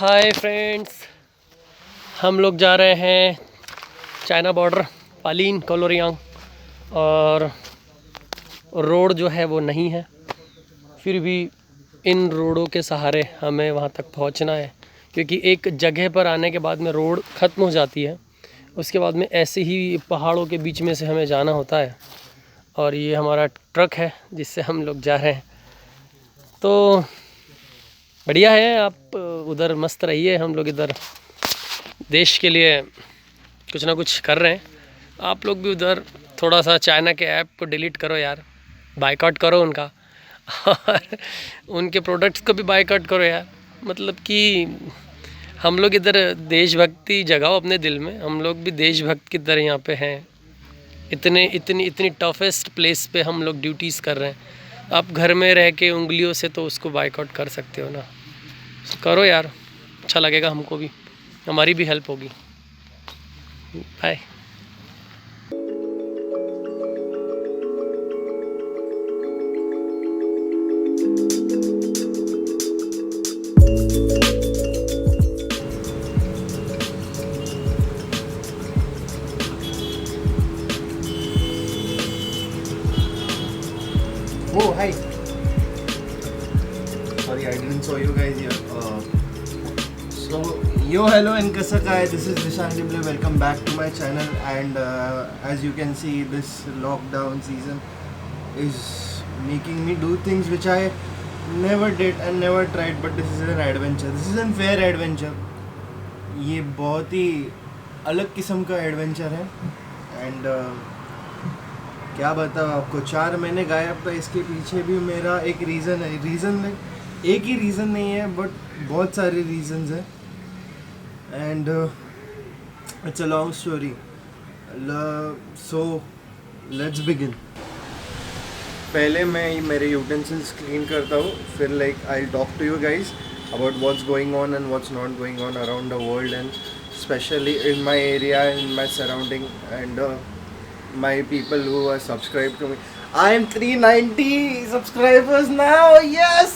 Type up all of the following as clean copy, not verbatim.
Hi friends, हम लोग जा रहे हैं चाइना बॉर्डर पालीन कोलोरियांग। और रोड जो है वो नहीं है, फिर भी इन रोडों के सहारे हमें वहाँ तक पहुँचना है, क्योंकि एक जगह पर आने के बाद में रोड ख़त्म हो जाती है। उसके बाद में ऐसे ही पहाड़ों के बीच में से हमें जाना होता है। और ये हमारा ट्रक है जिससे हम लोग जा रहे हैं। तो बढ़िया है, आप उधर मस्त रहिए, हम लोग इधर देश के लिए कुछ ना कुछ कर रहे हैं। आप लोग भी उधर थोड़ा सा चाइना के ऐप को डिलीट करो यार, बायकॉट करो उनका और उनके प्रोडक्ट्स को भी बायकॉट करो यार। मतलब कि हम लोग इधर देशभक्ति जगाओ अपने दिल में, हम लोग भी देशभक्त की तरह यहाँ पे हैं। इतनी टफेस्ट प्लेस पे हम लोग ड्यूटीज़ कर रहे हैं। आप घर में रह के उंगलियों से तो उसको बायकॉट कर सकते हो ना, करो यार, अच्छा लगेगा हमको भी, हमारी भी हेल्प होगी। Bye. Oh, hi. Sorry, I didn't saw you guys here. Yo, hello, and Kasakai. This is Nishan Dimble. Welcome back to my channel. And as you can see, this lockdown season is making me do things which I never did and never tried. But this is an adventure. This is a fair adventure. ये बहुत ही अलग किस्म का adventure है। And क्या बताऊँ आपको, 4 महीने गायब था। इसके पीछे भी मेरा एक रीज़न है। एक ही रीज़न नहीं है, बट बहुत सारे रीज़न्स हैं। And it's a long story. So let's begin. पहले मैं मेरे यूटेंसिल्स क्लीन करता हूँ, फिर like I talk to you guys about what's going on and what's not going on around the world, and specially in my area, in my surrounding, and my people who are subscribed to me. I am 390 subscribers now. Yes.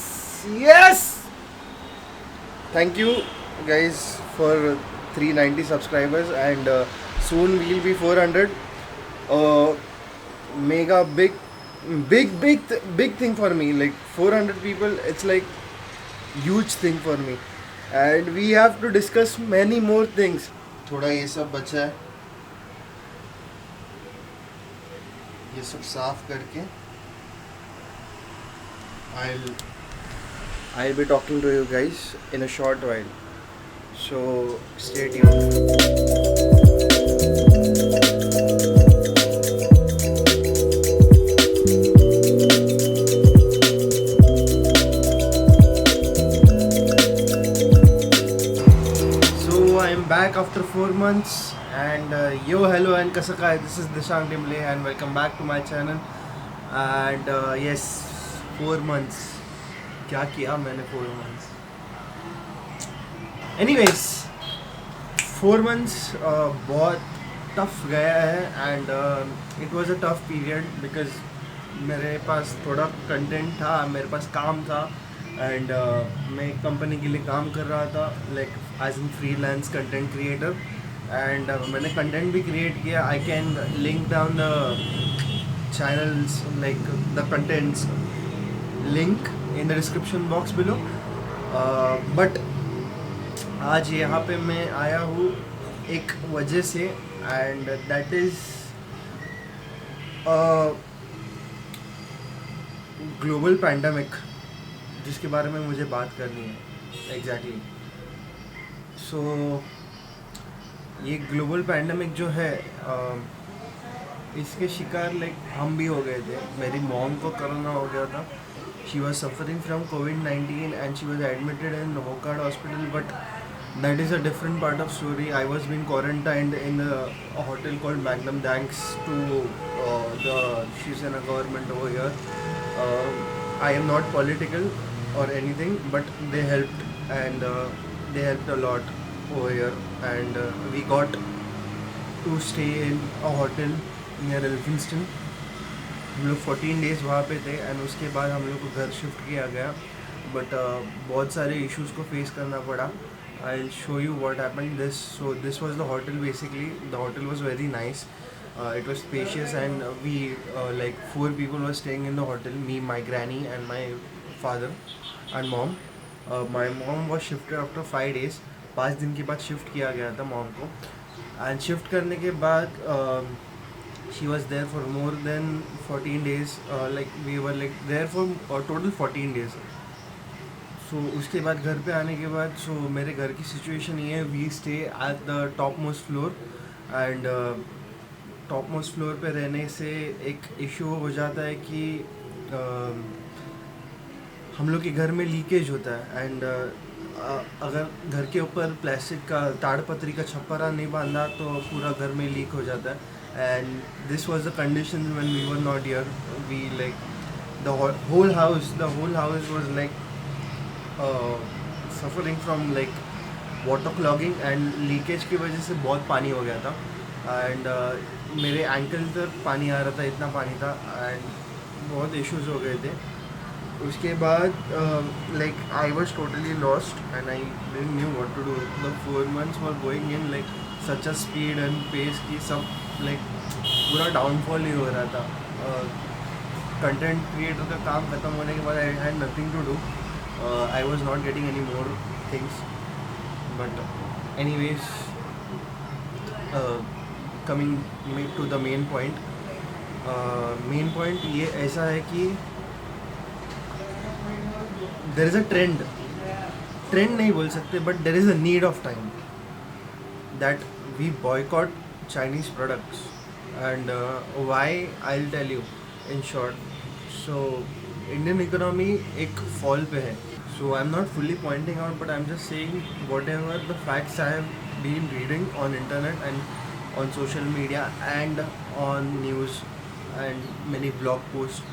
Thank you guys for 390 subscribers, and soon we'll be 400. Mega big thing for me. Like 400 people, it's like huge thing for me, and we have to discuss many more things. थोड़ा ये सब बचा है, ये सब साफ करके I'll be talking to you guys in a short while, so stay tuned. So I'm back after 4 months. And yo, hello, and Kasakai. This is Dishang Dimble, and welcome back to my channel. And yes, 4 months. क्या किया मैंने 4 months? Anyways, 4 months बहुत tough गया है, and it was a tough period because मेरे पास थोड़ा content था, मेरे पास काम था, and मैं एक कंपनी के लिए काम कर रहा था, like as in freelance content creator. And मैंने कंटेंट भी क्रिएट किया. I can link down the channels, like the contents link in the description box below. But आज यहाँ पे मैं आया हूँ एक वजह से, and that is global pandemic, जिसके बारे में मुझे बात करनी है. एग्जैक्टली. सो ये ग्लोबल पैंडमिक जो है, इसके शिकार लाइक हम भी हो गए थे. मेरी मॉम को कोरोना हो गया था. She was suffering from COVID-19 and she was admitted in Wockhardt hospital, but that is a different part of story. I was been quarantined in a hotel called Magnum thanks to the Shiv Sena government over here. I am not political or anything, but they helped, and they helped a lot over here, and we got to stay in a hotel near Elphinstone. हम लोग 14 days वहाँ पे थे, and उसके बाद हम लोग को घर शिफ्ट किया गया. बट बहुत सारे इश्यूज़ को फेस करना पड़ा. I'll show you what happened. This was the hotel basically. The hotel was very nice. It was spacious, and we like 4 people were staying in the hotel. Me, my granny, and my father and mom. My mom was shifted after 5 days. 5 दिन के बाद shift किया गया था mom को. And shift करने के बाद she was there for more than 14 days. Like we were like there for total 14 days. सो उसके बाद घर पे आने के बाद मेरे घर की सिचुएशन ये है, we stay at the top most floor. And top most floor पे रहने से एक इशू हो जाता है कि हम लोग के घर में लीकेज होता है. एंड अगर घर के ऊपर प्लास्टिक का ताड़पत्री का छप्परा नहीं बांधा तो पूरा घर में लीक हो जाता है. And this was the condition when we were not here. We like the whole house was like suffering from like water clogging and leakage की वजह से बहुत पानी हो गया था. एंड मेरे एंकल तक पानी आ रहा था, इतना पानी था. एंड बहुत इश्यूज हो गए थे. उसके बाद like I was totally lost and I didn't knew what to do. The 4 months were going in like such a speed and pace की सब लाइक पूरा डाउनफॉल ही हो रहा था. कंटेंट क्रिएटर का काम ख़त्म होने के बाद I had nothing to do. I was not getting any more things, but anyways, coming to the main point. Main point ये ऐसा है कि there is a trend नहीं बोल सकते, but there is a need of time that we boycott Chinese products. And why, I'll tell you in short. So Indian economy एक fall पे है. So I am not fully pointing out, but I am just saying whatever the facts I have been reading on internet and on social media and on news and many blog post.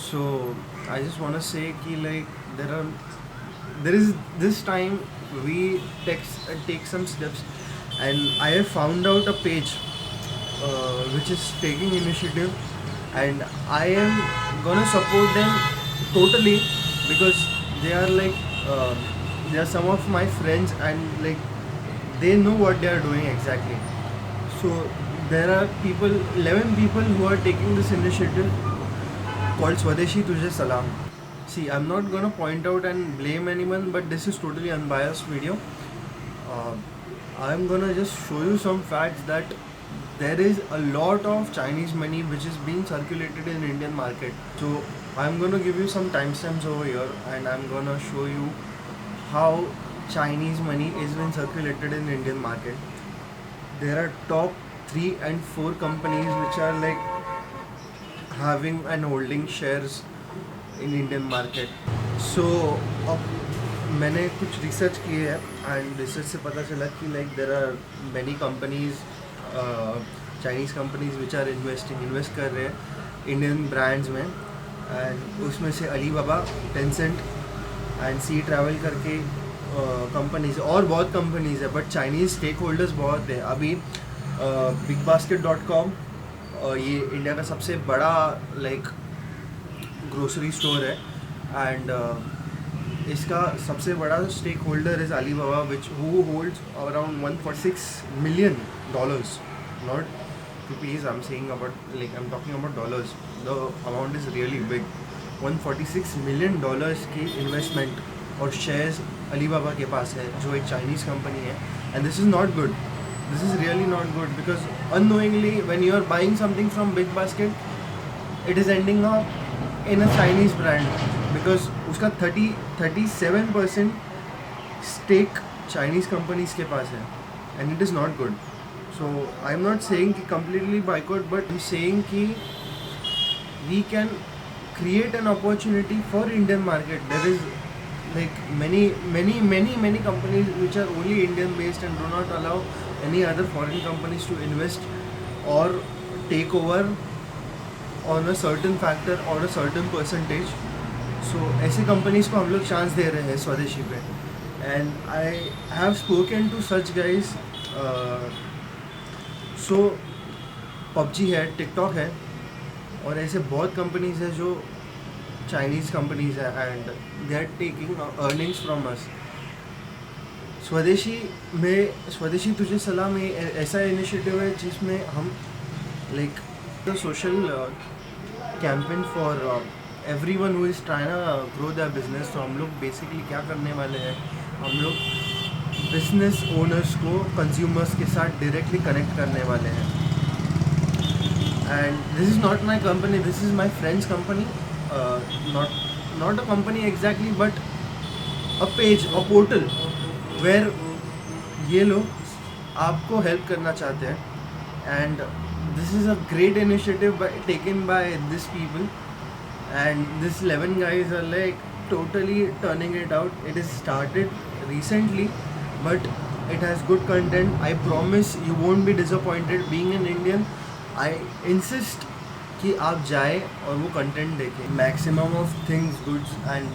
So I just want to say कि like there is this time we take some steps, and I have found out a page which is taking initiative, and I am gonna support them totally because they are like they are some of my friends, and like they know what they are doing exactly. So there are 11 people who are taking this initiative called Swadeshi Tujhe Salam. See, I'm not gonna point out and blame anyone, but this is totally unbiased video. I'm gonna just show you some facts that there is a lot of Chinese money which is being circulated in Indian market. So I'm gonna give you some timestamps over here, and I'm gonna show you how Chinese money is being circulated in Indian market. There are top 3 and 4 companies which are like having and holding shares in Indian market. So अब मैंने कुछ research की है, and research से पता चला कि like there are many companies, Chinese companies which are invest कर रहे हैं इंडियन ब्रांड्स में. एंड उसमें से Alibaba, Tencent and C travel करके कंपनीज, और बहुत कंपनीज है, बट चाइनीज़ स्टेक होल्डर्स बहुत है. अभी bigbasket.com ये इंडिया का सबसे बड़ा लाइक ग्रोसरी स्टोर है, एंड इसका सबसे बड़ा stakeholder is Alibaba, which who holds around $146 million, not rupees. I'm saying about like I'm talking about dollars. The amount is really big. $146 million की investment और shares Alibaba के पास है, जो एक चाइनीज़ कंपनी है. And this is not good. This is really not good, because unknowingly when you are buying something from Big Basket, it is ending up in a Chinese brand, because उसका 37% stake Chinese companies के पास है, and it is not good. So I'm not saying कि completely boycott, but I'm saying कि we can create an opportunity for Indian market. There is like many companies which are only Indian based and do not allow any other foreign companies to invest or take over on a certain factor or a certain percentage. So ऐसे companies को हम लोग chance दे रहे हैं स्वदेशी पे, and I have spoken to such guys. So PUBG है, TikTok है, और ऐसे बहुत कंपनीज है जो चाइनीज़ कंपनीज है, and they are taking earnings from us. स्वदेशी तुझे सलाम ऐसा इनिशिएटिव है जिसमें हम like the social campaign for everyone who is trying to grow their business. तो हम लोग बेसिकली क्या करने वाले हैं, हम लोग बिजनेस ओनर्स को कंज्यूमर्स के साथ डायरेक्टली कनेक्ट करने वाले हैं। And this is not my company, this is my friends company, not a company exactly but a page, a portal where ये लोग आपको हेल्प करना चाहते हैं। And this is a great initiative taken by this people and this 11 guys are like totally turning it out. It is started recently but it has good content. I promise you won't be disappointed. Being an Indian, I insist कि आप जाए और वो content देखें। Maximum of things, goods and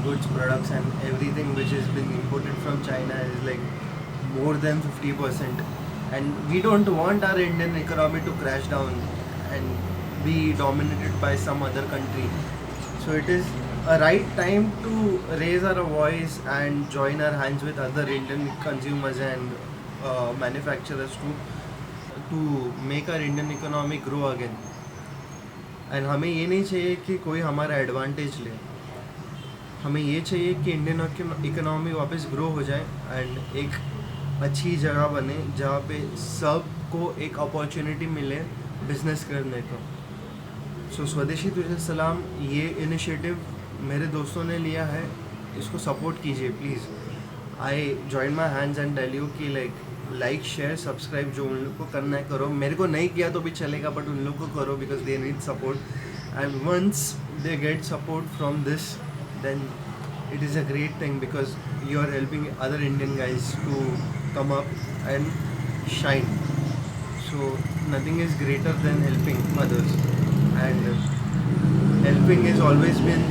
goods products and everything which has been imported from China is like more than 50%, and we don't want our Indian economy to crash down and be dominated by some other country. So it is a right time to raise our voice and join our hands with other Indian consumers and manufacturers to make our Indian economy grow again. And हमें ये नहीं चाहिए कि कोई हमारा advantage ले, हमें ये चाहिए कि इंडियन इकोनॉमी वापस ग्रो हो जाए एंड एक अच्छी जगह बने जहाँ पे सबको एक अपॉर्चुनिटी मिले बिजनेस करने को। सो स्वदेशी तुझे सलाम ये इनिशिएटिव मेरे दोस्तों ने लिया है, इसको सपोर्ट कीजिए please. I join my hands and tell you कि लाइक शेयर सब्सक्राइब जो उन लोग को करना है करो, मेरे को नहीं किया तो भी चलेगा बट उन लोग को करो because they need support. And once they get support from this then it is a great thing because you are helping other Indian guys to come up and shine. So nothing is greater than helping others, and helping has always been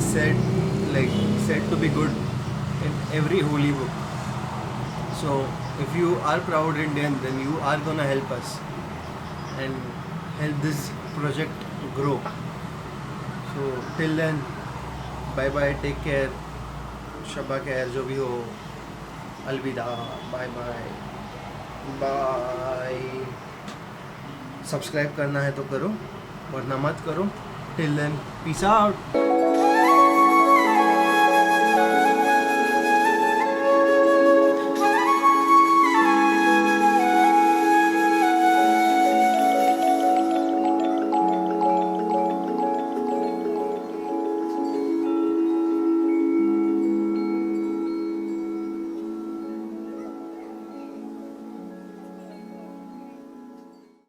said to be good in every holy book. So if you are proud Indian, then you are gonna help us and help this project to grow. So till then, bye bye, take care, शबा खैर, जो भी हो, अलविदा, bye bye bye. Subscribe करना है तो करो वरना मत करो। Till then, peace out.